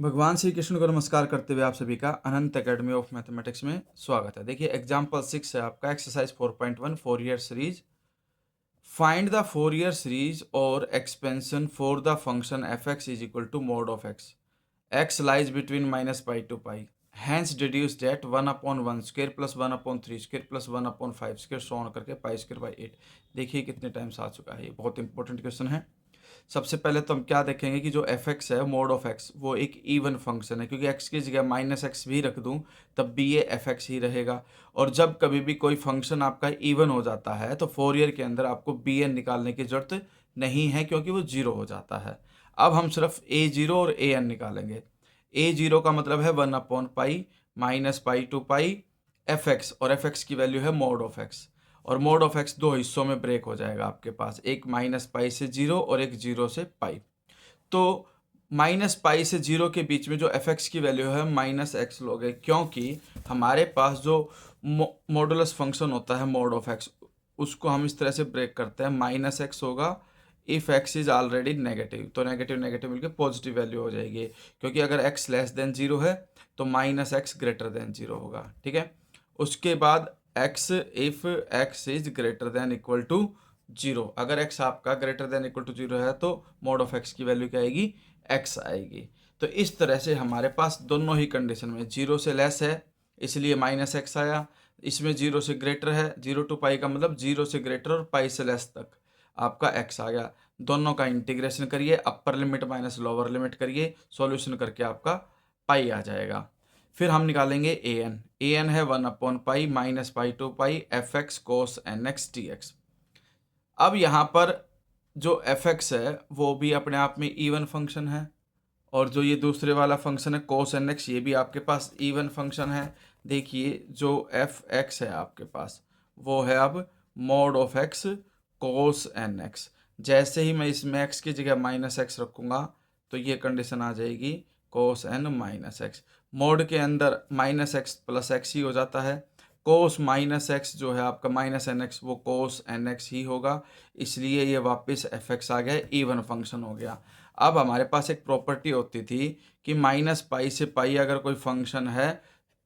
भगवान श्री कृष्ण को नमस्कार करते हुए आप सभी का अनंत एकेडमी ऑफ मैथमेटिक्स में स्वागत है। देखिए एग्जाम्पल 6 है आपका एक्सरसाइज 4.1 4 ईयर सीरीज। फाइंड द 4 ईयर सीरीज और expansion for the function f x is equal to mod of x. X lies between minus pi to pi. Hence deduce that 1/1² plus 1/3² plus 1/5² so on करके पाई²/8। देखिए कितने times आ चुका है, ये बहुत इंपॉर्टेंट क्वेश्चन है। सबसे पहले तो हम क्या देखेंगे कि जो एफ एक्स है मोड ऑफ एक्स वो एक इवन फंक्शन है, क्योंकि एक्स की जगह -x भी रख दूं तब भी ये एफ एक्स ही रहेगा। और जब कभी भी कोई फंक्शन आपका इवन हो जाता है तो 4 ईयर के अंदर आपको बी एन निकालने की जरूरत नहीं है, क्योंकि वो जीरो हो जाता है। अब हम सिर्फ ए जीरो और ए एन निकालेंगे। ए जीरो का मतलब है 1/पाई minus pi to pi f x, और एफ एक्स की वैल्यू है मोड ऑफ एक्स। और मोड ऑफ एक्स दो हिस्सों में ब्रेक हो जाएगा आपके पास, एक -पाई से 0 और एक 0 से पाई। तो -पाई से 0 के बीच में जो एफ एक्स की वैल्यू है -x लोगे, क्योंकि हमारे पास जो मॉडुलस फंक्शन होता है मोड ऑफ एक्स, उसको हम इस तरह से ब्रेक करते हैं। -x होगा if x is already negative, तो नेगेटिव नेगेटिव मिलकर पॉजिटिव वैल्यू हो जाएगी, क्योंकि अगर x लेस देन 0 है तो -x ग्रेटर देन 0 होगा। ठीक है, उसके बाद x if x is greater than equal to 0, अगर x आपका ग्रेटर देन इक्वल टू 0 है तो मोड ऑफ x की वैल्यू क्या आएगी, x आएगी। तो इस तरह से हमारे पास दोनों ही कंडीशन में 0 से लेस है इसलिए -x आया, इसमें 0 से ग्रेटर है, 0 टू पाई का मतलब 0 से ग्रेटर और पाई से लेस तक आपका x आ गया। दोनों का इंटीग्रेशन करिए, upper limit minus lower limit करिए, सॉल्यूशन करके आपका पाई आ जाएगा। फिर हम निकालेंगे ए एन है 1/पाई minus pi to pi f x cos n x d x. अब यहाँ पर जो एफ एक्स है वो भी अपने आप में इवन फंक्शन है, और जो ये दूसरे वाला फंक्शन है कोस एन एक्स, ये भी आपके पास इवन फंक्शन है। देखिए जो एफ एक्स है आपके पास वो है अब mod of x cos n x. जैसे ही मैं इसमें एक्स की जगह -x रखूँगा तो ये कंडीशन आ जाएगी कोस एन -x। मोड के अंदर -x प्लस x ही हो जाता है, कोस -x जो है आपका -nx वो कोस nx ही होगा, इसलिए ये वापस fx आ गया, इवन फंक्शन हो गया। अब हमारे पास एक प्रॉपर्टी होती थी कि -पाई से पाई अगर कोई फंक्शन है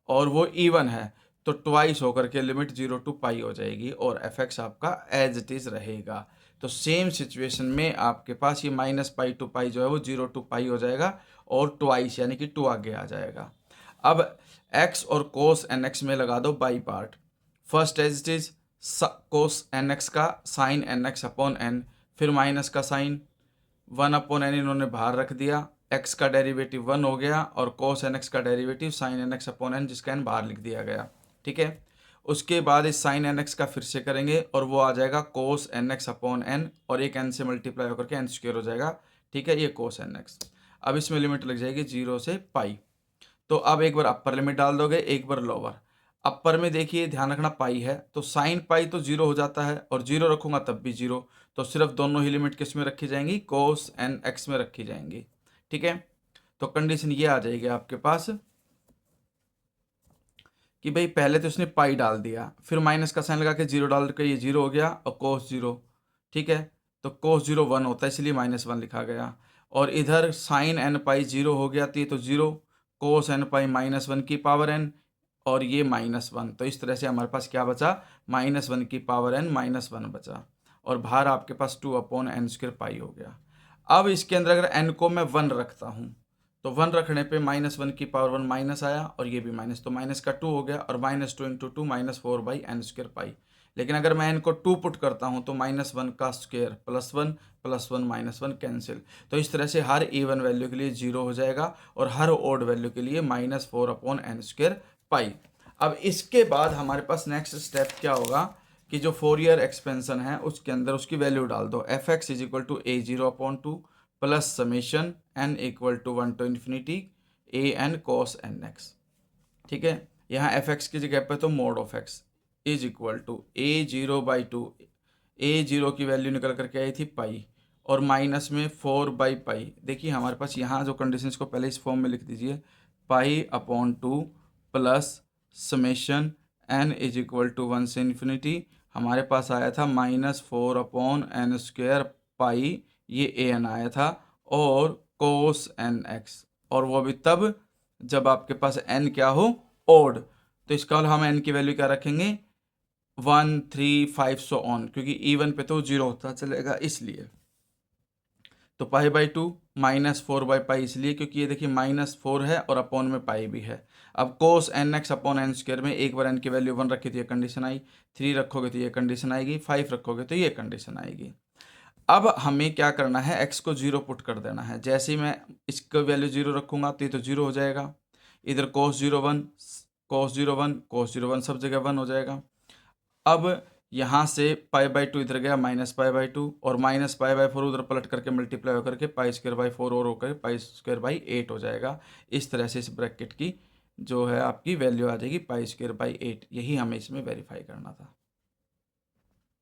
और वो इवन है तो ट्वाइस होकर के लिमिट 0 टू पाई हो जाएगी और एफ एक्स आपका एज इट इज़ रहेगा। तो सेम सिचुएशन में आपके पास ये -पाई टू पाई जो है वो 0 टू पाई हो जाएगा और ट्वाइस यानी कि 2 आगे आ जाएगा। अब x और कोस एन एक्स में लगा दो by part. First as it is cos n x का sine n x upon n, फिर माइनस का साइन 1/n इन्होंने बाहर रख दिया, x का डेरिवेटिव 1 हो गया और कोस एन एक्स का derivative sine n x upon n, जिसका n बाहर लिख दिया गया। ठीक है, उसके बाद इस साइन एन एक्स का फिर से करेंगे और वो आ जाएगा कोस एन एक्स अपॉन एन, और एक n से मल्टीप्लाई होकर के n² हो जाएगा। ठीक है, ये कोस एन एक्स। अब इसमें लिमिट लग जाएगी 0 से पाई। तो अब एक बार अपर लिमिट डाल दोगे, एक बार लोअर। अपर में देखिए ध्यान रखना पाई है तो साइन पाई तो 0 हो जाता है, और 0 रखूंगा तब भी 0, तो सिर्फ दोनों ही लिमिट किस में रखी जाएंगी, कोस एन एक्स में रखी जाएंगी। ठीक है, तो कंडीशन ये आ जाएगी आपके पास कि भाई पहले तो उसने पाई डाल दिया, फिर माइनस का साइन लगा के 0 डाल के ये 0 हो गया और कोस 0। ठीक है, तो कोस 0 1 होता है इसलिए -1 लिखा गया, और इधर साइन एन पाई 0 हो गया तो ये तो 0, कोस एन पाई -1 की पावर n, और ये -1, तो इस तरह से हमारे पास क्या बचा, -1 की पावर n -1 बचा, और बाहर आपके पास 2/n² पाई हो गया। अब इसके अंदर अगर n को मैं 1 रखता हूँ तो 1 रखने पे -1 की पावर 1 माइनस आया और ये भी माइनस, तो माइनस का 2 हो गया, और -2 × 2 -4/n² पाई। लेकिन अगर मैं n को 2 पुट करता हूँ तो -1 का स्क्वायर +1 +1 -1 कैंसिल। तो इस तरह से हर इवन वैल्यू के लिए 0 हो जाएगा और हर ओड वैल्यू के लिए -4/n² पाई। अब इसके बाद हमारे पास नेक्स्ट स्टेप क्या होगा कि जो 4 ईयर एक्सपेंशन है उसके अंदर उसकी वैल्यू डाल दो। F x is equal to a0/2 plus summation n equal to 1 to infinity a n cos n x. ठीक है, यहाँ एफ एक्स की जगह पे तो mod of x is equal to a0/2, a0 की वैल्यू निकल करके आई थी पाई, और माइनस में 4/पाई। देखिए हमारे पास यहाँ जो कंडीशन, को पहले इस फॉर्म में लिख दीजिए, पाई/2 plus summation n is equal to 1 से इन्फिनिटी, हमारे पास आया था -4/n² पाई, ये ए एन आया था, और कोस एन एक्स। और वो भी तब जब आपके पास n क्या हो, ओड। तो इसका हम n की वैल्यू क्या रखेंगे, 1, 3, 5 सो ऑन, क्योंकि इवन पे तो 0 होता चलेगा इसलिए। तो पाई बाई 2 -4/पाई इसलिए क्योंकि ये देखिए -4 है और अपॉन में पाई भी है। अब कोस nx अपॉन एन स्क्वायर में एक बार n की वैल्यू 1 रखी तो ये कंडीशन आई, 3 रखोगे तो ये कंडीशन आएगी, 5 रखोगे तो ये कंडीशन आएगी। अब हमें क्या करना है, x को 0 पुट कर देना है। जैसे ही मैं इसका वैल्यू 0 रखूंगा तो ये तो 0 हो जाएगा। इधर cos 0 1, cos 0 1, cos 0 1 सब जगह 1 हो जाएगा। अब यहाँ से पाई बाई 2 इधर गया -पाई/2 और -पाई/4 उधर पलट करके मल्टीप्लाई होकर के पाई² 4 और होकर पाई² 8 हो जाएगा। इस तरह से इस ब्रैकेट की जो है आपकी वैल्यू आ जाएगी पाई² 8। यही हमें इसमें वेरीफाई करना था।